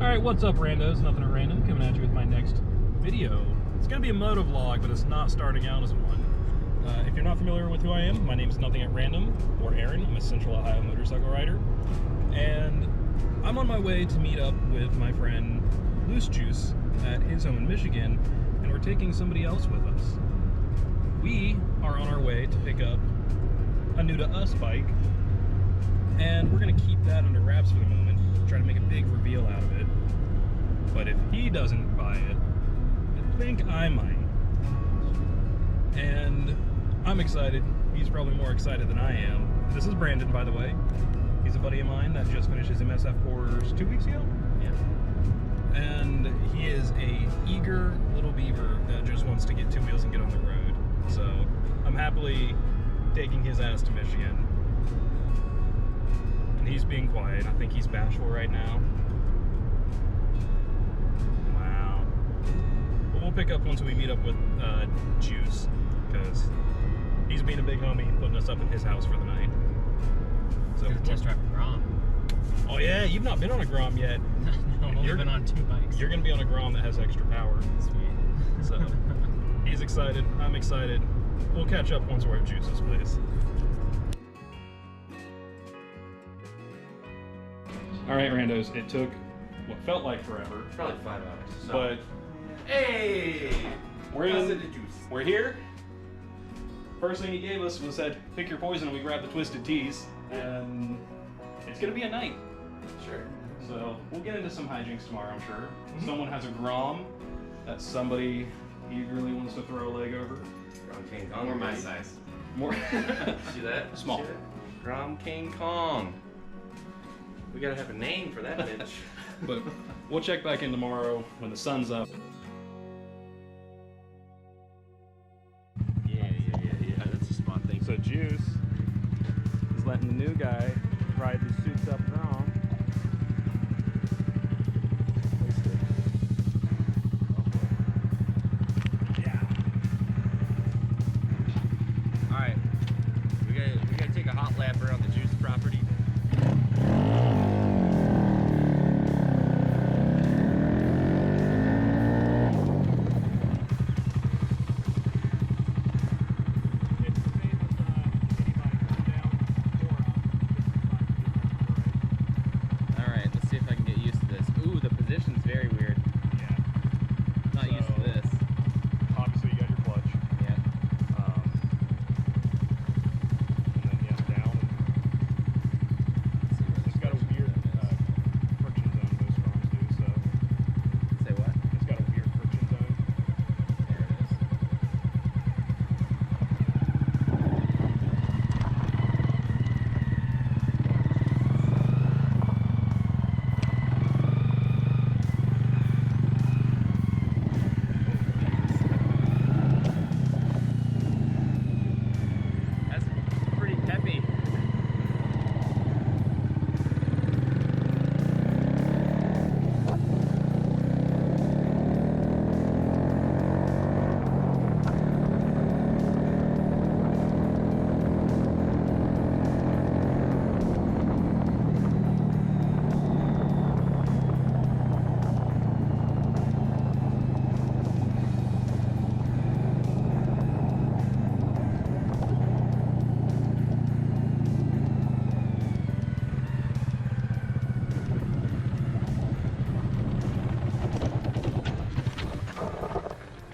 Alright, what's up, randos? Nothing at random, coming at you with my next video. It's going to be a moto vlog, but it's not starting out as one. If you're not familiar with who I am, my name is Nothing at Random, or Aaron. I'm a Central Ohio motorcycle rider. And I'm on my way to meet up with my friend Loose Juice at his home in Michigan, and we're taking somebody else with us. We are on our way to pick up a new to us bike, and we're going to keep that under wraps for the moment, try to make a big reveal out of it. But if he doesn't buy it, I think I might. And I'm excited. He's probably more excited than I am. This is Brandon, by the way. He's a buddy of mine that just finished his MSF course 2 weeks ago. Yeah. And he is a eager little beaver that just wants to get two wheels and get on the road. So I'm happily taking his ass to Michigan. And he's being quiet. I think he's bashful right now. Wow. But we'll pick up once we meet up with Juice, because he's being a big homie and putting us up at his house for the night. So we'll test drive a Grom. Oh yeah, you've not been on a Grom yet. No, I've only been on 2 bikes. You're gonna be on a Grom that has extra power. Sweet. So he's excited. I'm excited. We'll catch up once we're at Juice's place. All right, randos. It took what felt like forever. Probably 5 hours. So. But hey, we're here. First thing he gave us was said, "Pick your poison," and we grabbed the Twisted Teas, and it's gonna be a night. Sure. So we'll get into some hijinks tomorrow, I'm sure. Someone has a Grom that somebody eagerly wants to throw a leg over. Grom King Kong. More my size. More. See that? Small. See that? Grom King Kong. We gotta have a name for that bitch. But we'll check back in tomorrow when the sun's up. Yeah. That's a smart thing. So Juice is letting the new guy ride the souped up Grom. Yeah. All right. We gotta take a hot lap around the Juice property.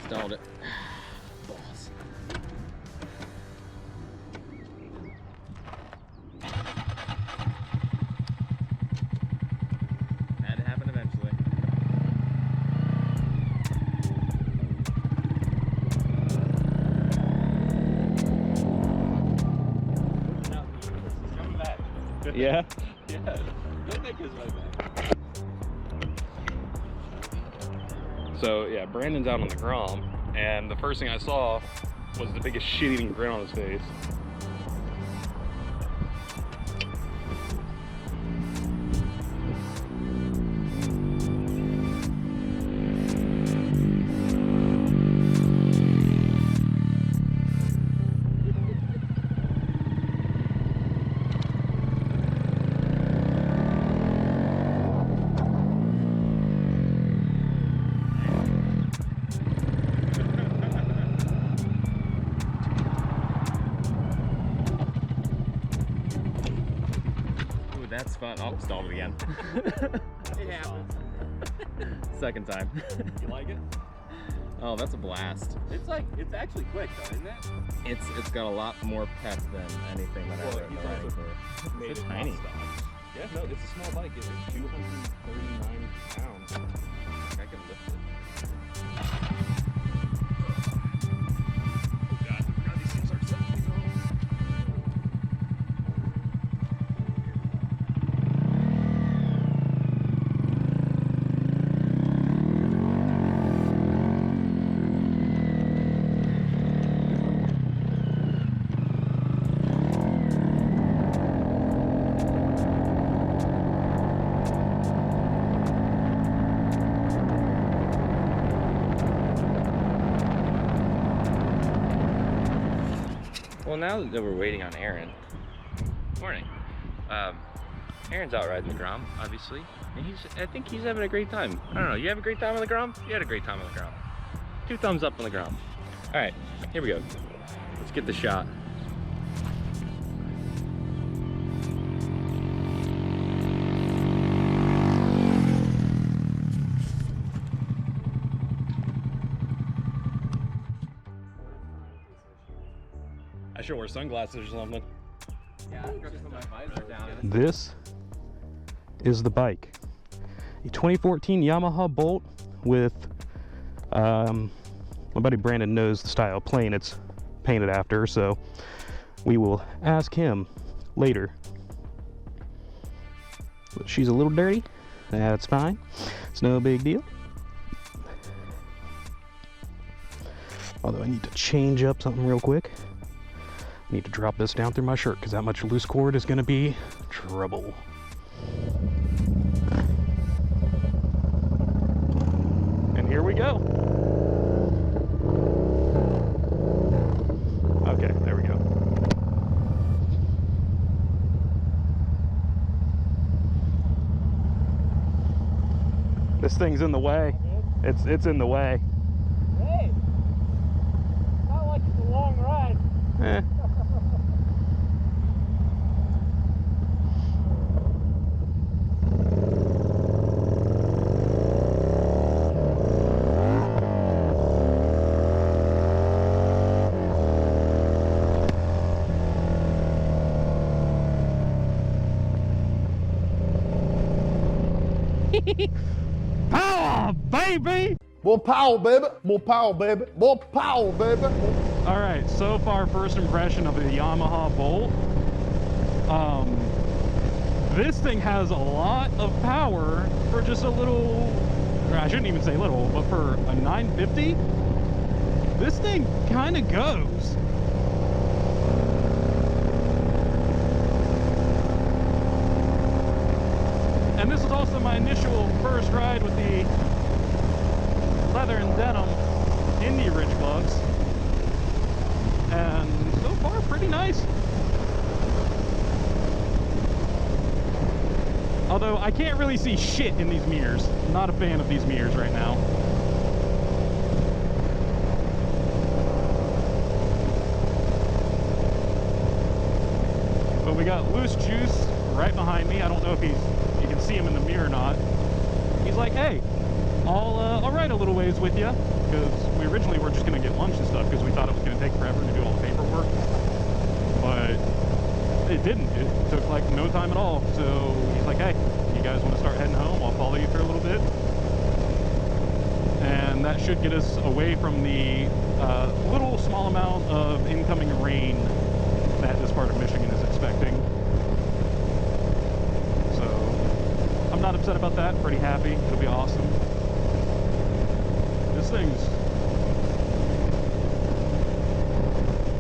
Stalled it. Balls. Had to happen eventually. Coming back. Yeah? Yeah. Don't make his way back. So yeah, Brandon's out on the Grom, and the first thing I saw was the biggest shit-eating grin on his face. fun. Oh, stalled it again. It happens. Second time. You like it? Oh, that's a blast. It's actually quick though, isn't it? It's got a lot more pep than anything that I've ever riding for. Made It's it tiny. not stop. Yeah, no, it's a small bike. It's 239 pounds. I can lift it. Oh god, I forgot these things are 7 feet long. Well, now that we're waiting on Aaron, morning. Aaron's out riding the Grom, obviously, and I think he's having a great time. I don't know, you have a great time on the Grom? You had a great time on the Grom. 2 thumbs up on the Grom. All right, here we go. Let's get the shot. I should wear sunglasses or something. Yeah, I'm gonna put my visor down. This is the bike. A 2014 Yamaha Bolt with, my buddy Brandon knows the style plane it's painted after, so we will ask him later. But she's a little dirty. That's fine. It's no big deal. Although I need to change up something real quick. I need to drop this down through my shirt because that much loose cord is going to be trouble. And here we go. Okay, there we go. This thing's in the way. It's in the way. Hey, not like it's a long ride. Eh. Power, baby! More power, baby. More power, baby. More power, baby. All right, so far, first impression of the Yamaha Bolt. This thing has a lot of power for just a little, or I shouldn't even say little, but for a 950, this thing kind of goes. And this is also my initial first ride with the leather and denim Indy Ridge gloves. And so far, pretty nice. Although I can't really see shit in these mirrors. Not a fan of these mirrors right now. But we got Loose Juice right behind me. I don't know if you can see him in the mirror or not. He's like, hey, I'll ride a little ways with you, because we originally were just going to get lunch and stuff because we thought it was going to take forever to do all the paperwork, but it didn't. It took like no time at all. So he's like, hey, you guys want to start heading home? I'll follow you for a little bit, and that should get us away from the little small amount of incoming rain that this part of Michigan is expecting. So I'm not upset about that. Pretty happy. It'll be awesome. This thing's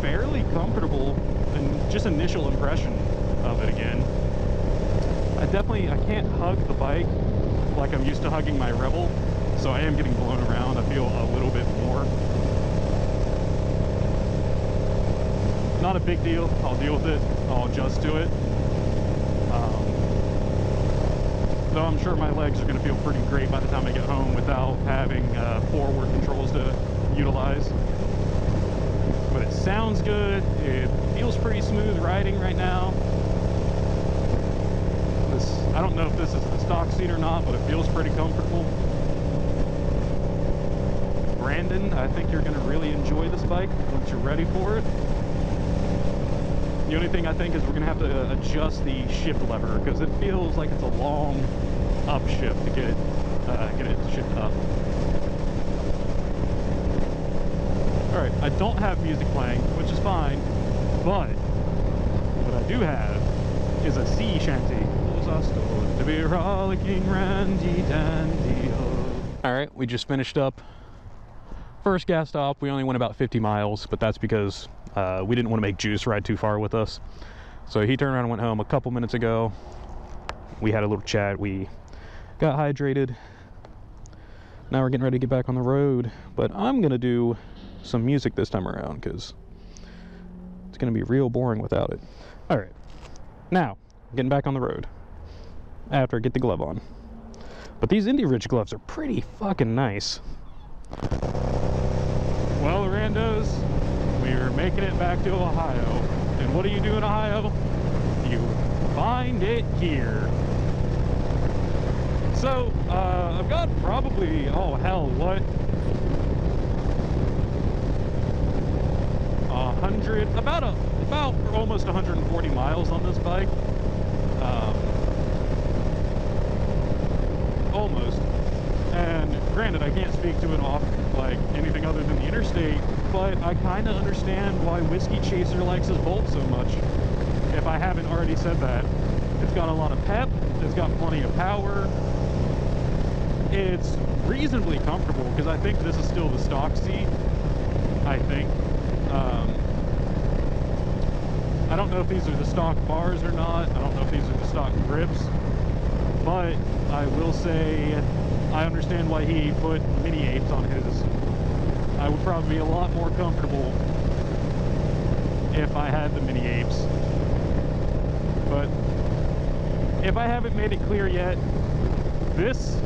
fairly comfortable, and just initial impression of it again. I can't hug the bike like I'm used to hugging my Rebel, so I am getting blown around. I feel a little bit more. Not a big deal. I'll deal with it. I'll adjust to it. Though I'm sure my legs are going to feel pretty great by the time I get home without having forward controls to utilize. But it sounds good. It feels pretty smooth riding right now. this. I don't know if this is the stock seat or not, but it feels pretty comfortable. Brandon, I think you're gonna really enjoy this bike once you're ready for it. The only thing I think is we're gonna have to adjust the shift lever because it feels like it's a long upshift to get it shift up. All right, I don't have music playing, which is fine, but what I do have is a sea shanty. To be rollicking randy dandy. All right, we just finished up first gas stop. We only went about 50 miles, but that's because we didn't want to make Juice ride too far with us. So he turned around and went home a couple minutes ago. We had a little chat. We got hydrated. Now we're getting ready to get back on the road, but I'm gonna do some music this time around because it's gonna be real boring without it. All right, now getting back on the road after I get the glove on. But these Indy Ridge gloves are pretty fucking nice. Well, randos, we're making it back to Ohio. And what do you do in Ohio? You find it here. So, I've got probably, oh hell, what? 100, about almost 140 miles on this bike. Almost. And granted, I can't speak to it off like anything other than the interstate, but I kind of understand why Whiskey Chaser likes his Bolt so much, if I haven't already said that. It's got a lot of pep, it's got plenty of power, it's reasonably comfortable, because I think this is still the stock seat, I think. I don't know if these are the stock bars or not, I don't know if these are the stock grips, but I will say I understand why he put mini apes on his. I would probably be a lot more comfortable if I had the mini apes. But if I haven't made it clear yet, this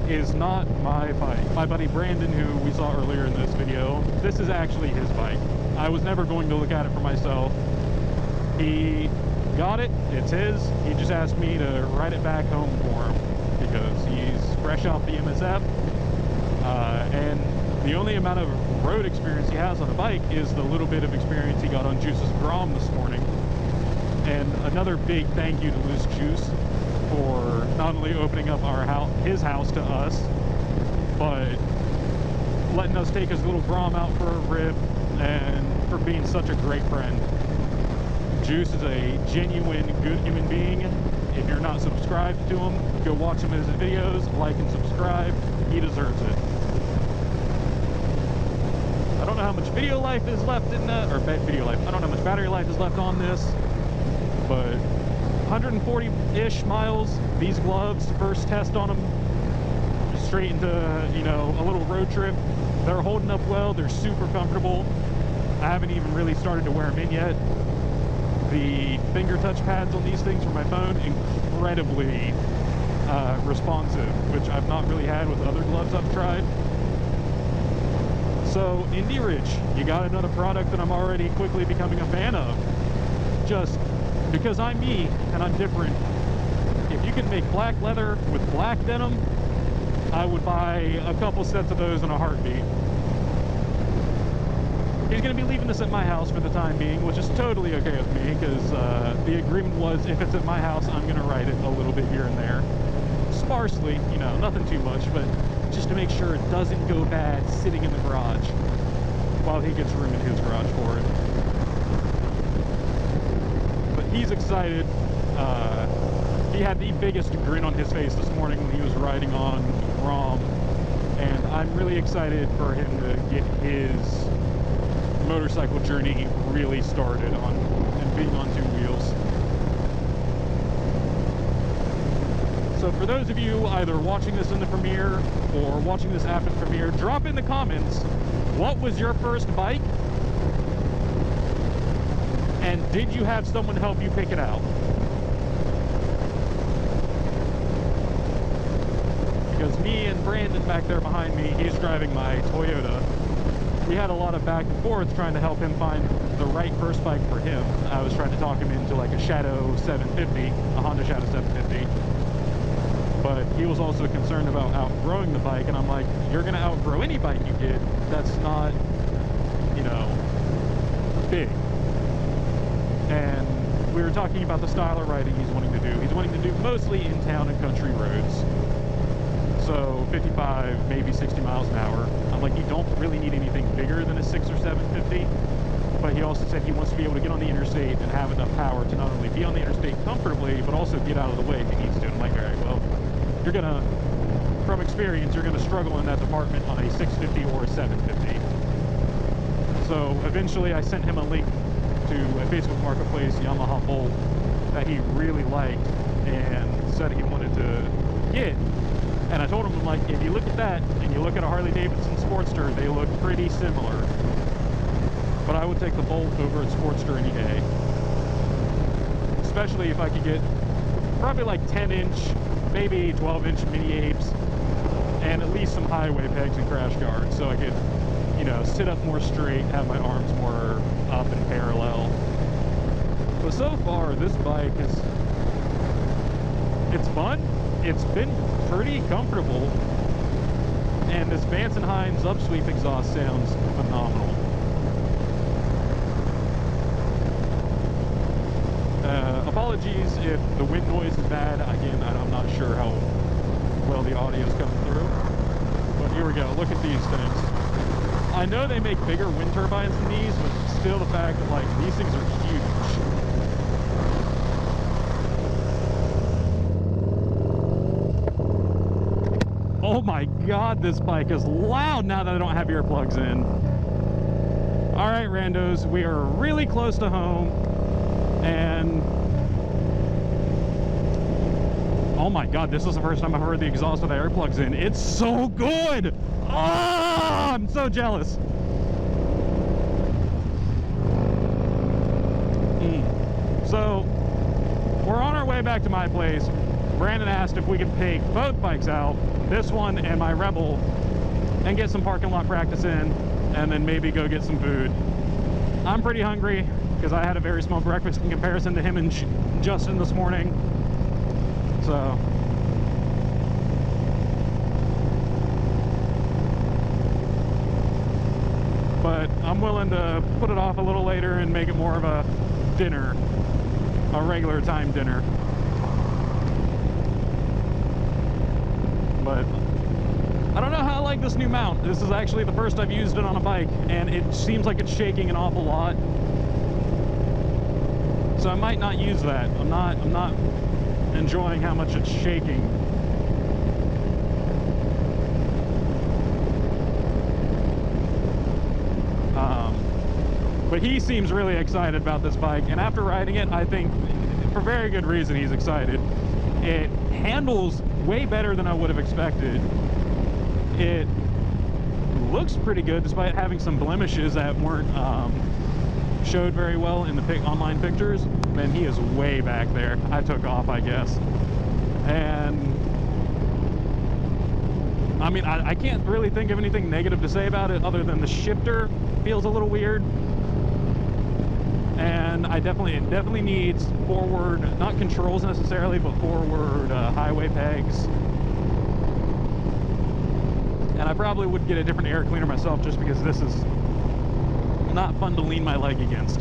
is not my bike. My buddy Brandon, who we saw earlier in this video, this is actually his bike. I was never going to look at it for myself. He got it, it's his. He just asked me to ride it back home for him because he's fresh off the MSF. And the only amount of road experience he has on a bike is the little bit of experience he got on Juice's Grom this morning. And another big thank you to Loose Juice for not only opening up his house to us, but letting us take his little Grom out for a rip and for being such a great friend. Juice is a genuine good human being. If you're not subscribed to him, go watch him his videos, like and subscribe. He deserves it. I don't know how much video life is left in that, or video life. I don't know how much battery life is left on this, but 140-ish miles. These gloves, first test on them, straight into, you know, a little road trip. They're holding up well. They're super comfortable. I haven't even really started to wear them in yet. The finger touch pads on these things for my phone, incredibly responsive, which I've not really had with other gloves I've tried. So, Indy Ridge, you got another product that I'm already quickly becoming a fan of. Just because I'm me and I'm different. If you can make black leather with black denim, I would buy a couple sets of those in a heartbeat. He's going to be leaving this at my house for the time being, which is totally okay with me, because the agreement was if it's at my house, I'm going to ride it a little bit here and there. Sparsely, you know, nothing too much, but just to make sure it doesn't go bad sitting in the garage while he gets room in his garage for it. But he's excited. He had the biggest grin on his face this morning when he was riding on Grom, and I'm really excited for him to get his motorcycle journey really started on and being on two wheels. So for those of you either watching this in the premiere or watching this after the premiere, drop in the comments, what was your first bike? And did you have someone help you pick it out? Because me and Brandon back there behind me, he's driving my Toyota. We had a lot of back and forth trying to help him find the right first bike for him. I was trying to talk him into like a Shadow 750, a Honda Shadow 750. But he was also concerned about outgrowing the bike, and I'm like, you're gonna outgrow any bike you get that's not, you know, big. And we were talking about the style of riding he's wanting to do. He's wanting to do mostly in town and country roads. So 55, maybe 60 miles an hour. I'm like, you don't really need anything bigger than a 6 or 750. But he also said he wants to be able to get on the interstate and have enough power to not only be on the interstate comfortably, but also get out of the way if he needs to. I'm like, all right, well, you're gonna, from experience, you're gonna struggle in that department on a 650 or a 750. So eventually I sent him a link to a Facebook Marketplace Yamaha Bolt that he really liked and said he wanted to get. And I told him, I'm like, if you look at that and you look at a Harley Davidson Sportster, they look pretty similar. But I would take the Bolt over a Sportster any day. Especially if I could get probably like 10-inch, maybe 12-inch mini apes, and at least some highway pegs and crash guards, so I could, you know, sit up more straight, have my arms more up and parallel. But so far, this bike is, it's fun. It's been pretty comfortable, and this Vance & Hines upsweep exhaust sounds phenomenal. Apologies if the wind noise is bad. Again, I'm not sure how well the audio is coming through. But here we go. Look at these things. I know they make bigger wind turbines than these, but still the fact that, like, these things are huge. Oh my God, this bike is loud now that I don't have earplugs in. All right, randos, we are really close to home, and oh my God, this is the first time I've heard the exhaust with the earplugs in. It's so good! Oh, I'm so jealous. So, we're on our way back to my place. Brandon asked if we could take both bikes out, this one and my Rebel, and get some parking lot practice in, and then maybe go get some food. I'm pretty hungry because I had a very small breakfast in comparison to him and Justin this morning. So, but I'm willing to put it off a little later and make it more of a dinner, a regular time dinner. But I don't know how I like this new mount. This is actually the first I've used it on a bike, and it seems like it's shaking an awful lot. So I might not use that. I'm not enjoying how much it's shaking. But he seems really excited about this bike, and after riding it, I think for very good reason he's excited. It handles way better than I would have expected. It looks pretty good despite having some blemishes that weren't showed very well in the online pictures. Man, he is way back there. I took off, I guess. And I mean, I can't really think of anything negative to say about it other than the shifter feels a little weird. And it definitely needs forward, not controls necessarily, but forward highway pegs. And I probably would get a different air cleaner myself just because this is not fun to lean my leg against.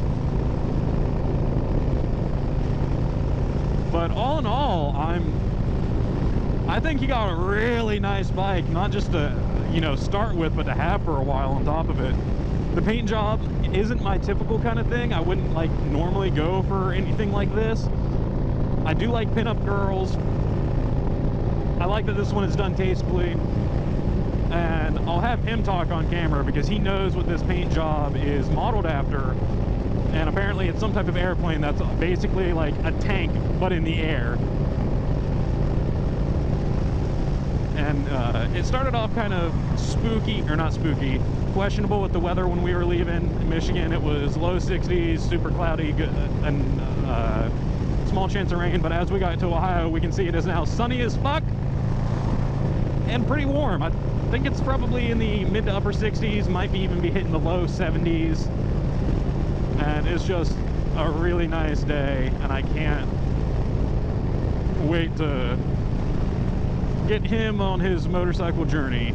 But all in all, I think he got a really nice bike, not just to, you know, start with, but to have for a while on top of it. The paint job isn't my typical kind of thing. I wouldn't like normally go for anything like this. I do like pinup girls. I like that this one is done tastefully. And I'll have him talk on camera because he knows what this paint job is modeled after. And apparently it's some type of airplane that's basically like a tank, but in the air. And it started off kind of spooky, or not spooky, questionable with the weather when we were leaving in Michigan. It was low 60s, super cloudy, and small chance of rain. But as we got to Ohio, we can see it is now sunny as fuck and pretty warm. I think it's probably in the mid to upper 60s, might even be hitting the low 70s. and it's just a really nice day, and I can't wait to get him on his motorcycle journey.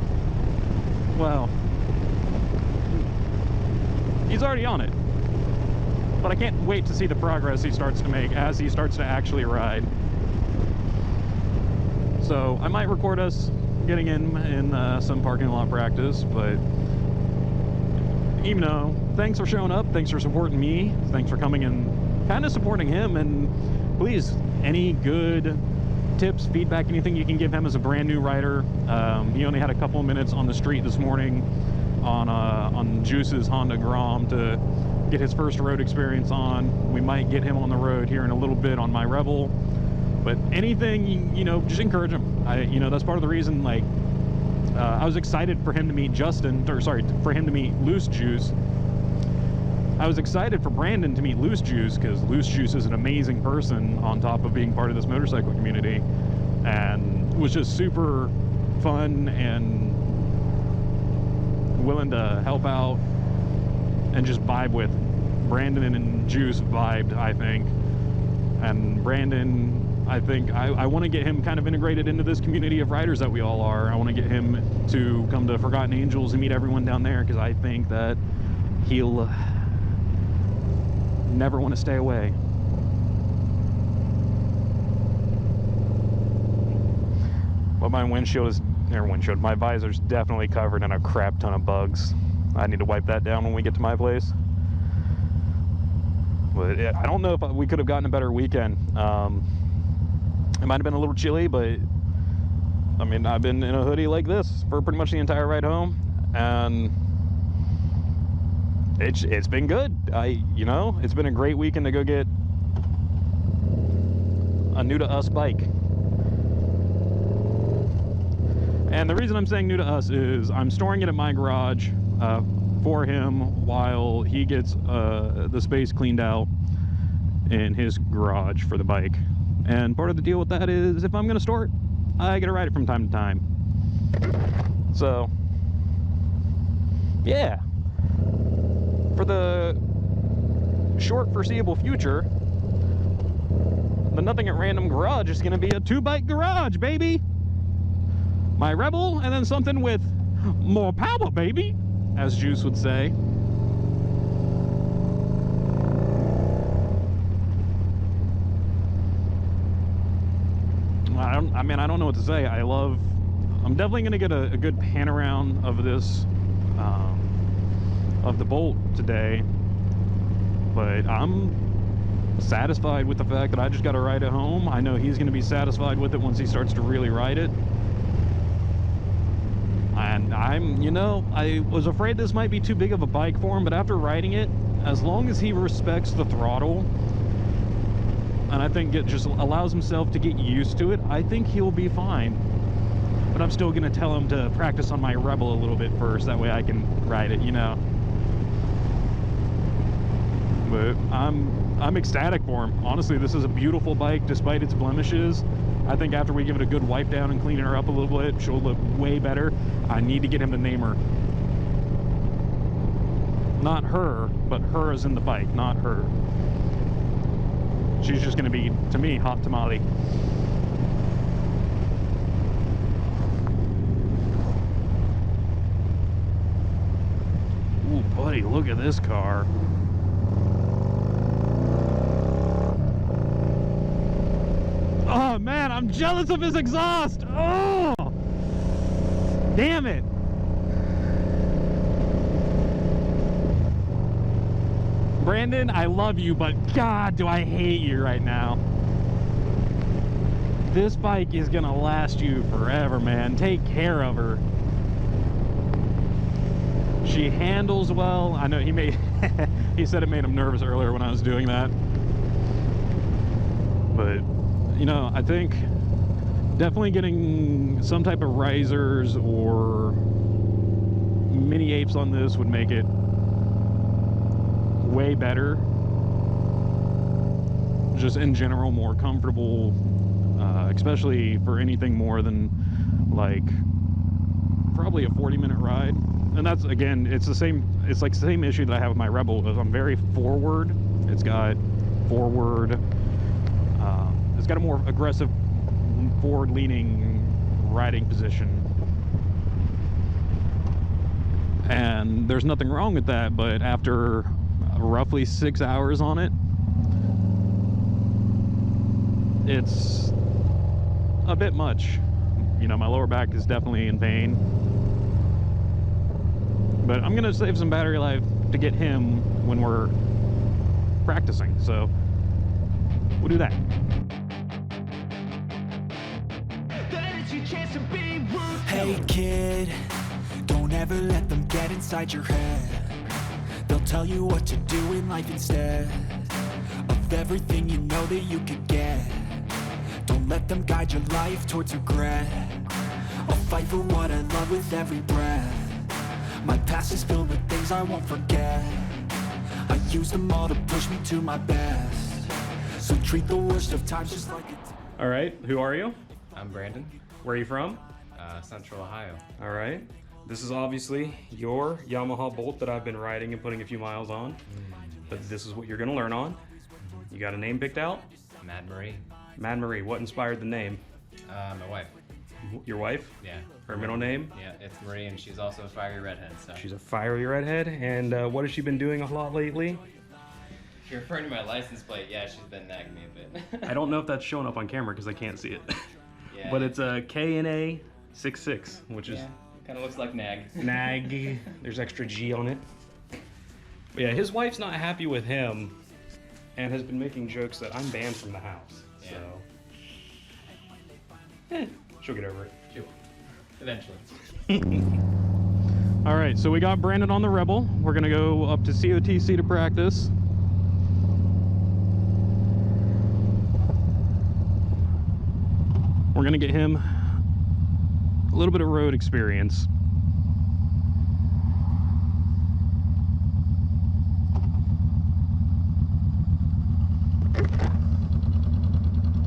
Well, he's already on it, but I can't wait to see the progress he starts to make as he starts to actually ride. So I might record us getting in some parking lot practice, but even though, thanks for showing up, thanks for supporting me, thanks for coming and kind of supporting him, and please, any good tips, feedback, anything you can give him as a brand new rider. He only had a couple of minutes on the street this morning on Juice's Honda Grom to get his first road experience on. We might get him on the road here in a little bit on my Rebel, but anything, you know, just encourage him. You know, that's part of the reason, like, I was excited for him to meet for him to meet Loose Juice. I was excited for Brandon to meet Loose Juice because Loose Juice is an amazing person on top of being part of this motorcycle community, and was just super fun and willing to help out and just vibe with. Brandon and Juice vibed, I think. And Brandon, I think I want to get him kind of integrated into this community of riders that we all are. I want to get him to come to Forgotten Angels and meet everyone down there, because I think that he'll never want to stay away. But my my visor's definitely covered in a crap ton of bugs. I need to wipe that down when we get to my place. But I don't know if we could have gotten a better weekend. It might have been a little chilly, but I mean, I've been in a hoodie like this for pretty much the entire ride home, and it's been good. You know, it's been a great weekend to go get a new to us bike. And the reason I'm saying new to us is I'm storing it at my garage for him while he gets the space cleaned out in his garage for the bike. And part of the deal with that is if I'm going to store it, I get to ride it from time to time. So, yeah. For the short foreseeable future, the Nothing at Random garage is going to be a 2-bike garage, baby. My Rebel, and then something with more power, baby, as Juice would say. I don't know what to say. I'm definitely going to get a good pan around of this, of the Bolt today, but I'm satisfied with the fact that I just got to ride it home. I know he's going to be satisfied with it once he starts to really ride it. And you know, I was afraid this might be too big of a bike for him, but after riding it, as long as he respects the throttle, and I think it just allows himself to get used to it, I think he'll be fine. But I'm still going to tell him to practice on my Rebel a little bit first, that way I can ride it, you know. But I'm ecstatic for him. Honestly, this is a beautiful bike despite its blemishes. I think after we give it a good wipe down and clean her up a little bit, she'll look way better. I need to get him to name her. Not her, but her as in the bike, not her. She's just gonna be, to me, hot tamale. Ooh, buddy, look at this car. Oh man, I'm jealous of his exhaust. Oh, damn it. Brandon, I love you, but God, do I hate you right now. This bike is gonna last you forever, man. Take care of her. She handles well. I know he said it made him nervous earlier when I was doing that. But you know, I think definitely getting some type of risers or mini apes on this would make it way better. Just in general, more comfortable, especially for anything more than like probably a 40-minute ride. And that's, again, it's like the same issue that I have with my Rebel. Is I'm very forward. It's got forward, it's got a more aggressive forward leaning riding position, and there's nothing wrong with that, but after roughly 6 hours on it, it's a bit much. You know, my lower back is definitely in pain, but I'm gonna save some battery life to get him when we're practicing, so we'll do that. Hey kid, don't ever let them get inside your head. They'll tell you what to do in life instead of everything you know that you could get. Don't let them guide your life towards regret. I'll fight for what I love with every breath. My past is filled with things I won't forget. I use them all to push me to my best. So treat the worst of times just like it. All right, who are you? I'm Brandon, Where are you from? Central Ohio. All right. This is obviously your Yamaha Bolt that I've been riding and putting a few miles on. But this is what you're gonna learn on. You got a name picked out? Mad Marie. Mad Marie. What inspired the name? My wife. Your wife? Yeah. Her middle name? Yeah, it's Marie, and she's also a fiery redhead. So. She's a fiery redhead. And what has she been doing a lot lately? If you're referring to my license plate, yeah, she's been nagging me a bit. I don't know if that's showing up on camera because I can't see it. Yeah. But it's a KNA 66, which is kind of looks like nag. nag. There's extra G on it. But yeah, his wife's not happy with him and has been making jokes that I'm banned from the house. Yeah. So, she'll get over it. She will. Eventually. All right, so we got Brandon on the Rebel. We're gonna go up to COTC to practice. We're gonna get him a little bit of road experience.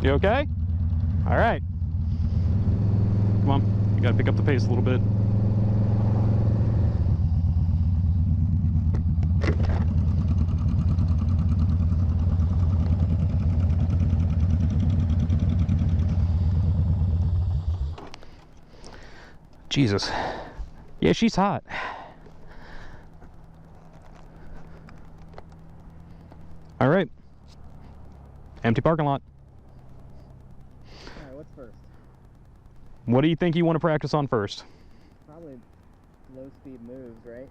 You okay? All right. Come on, you gotta pick up the pace a little bit. Jesus. Yeah, she's hot. All right. Empty parking lot. All right, what's first? What do you think you want to practice on first? Probably low speed moves, right?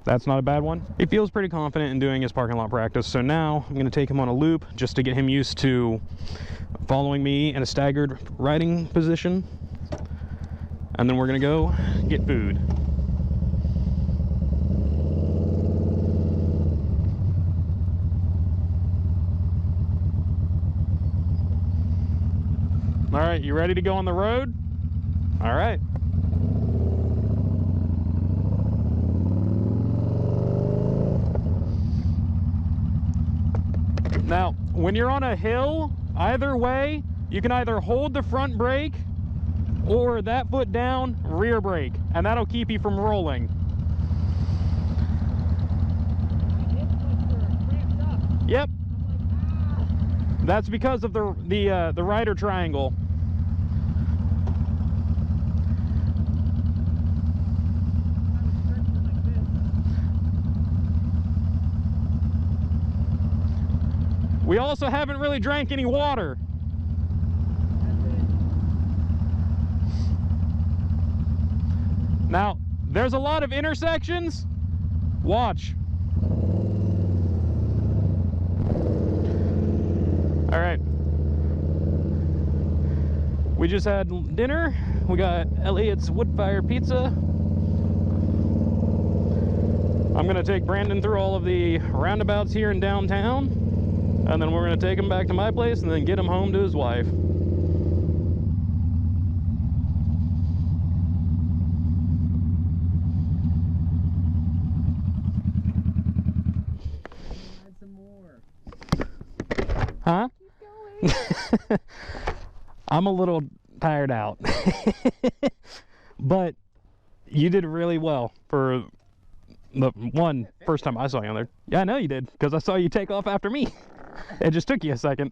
That's not a bad one. He feels pretty confident in doing his parking lot practice, so now I'm going to take him on a loop just to get him used to following me in a staggered riding position. And then we're gonna go get food. All right, you ready to go on the road? All right. Now, when you're on a hill, either way, you can either hold the front brake or that foot down, rear brake, and that'll keep you from rolling. Yep. That's because of the rider triangle. We also haven't really drank any water. Now, there's a lot of intersections. Watch. All right. We just had dinner. We got Elliot's wood fire pizza. I'm gonna take Brandon through all of the roundabouts here in downtown, and then we're gonna take him back to my place and then get him home to his wife. Huh? I'm a little tired out. But You did really well for the first time I saw you on there. Yeah, I know you did, because I saw you take off after me. It just took you a second.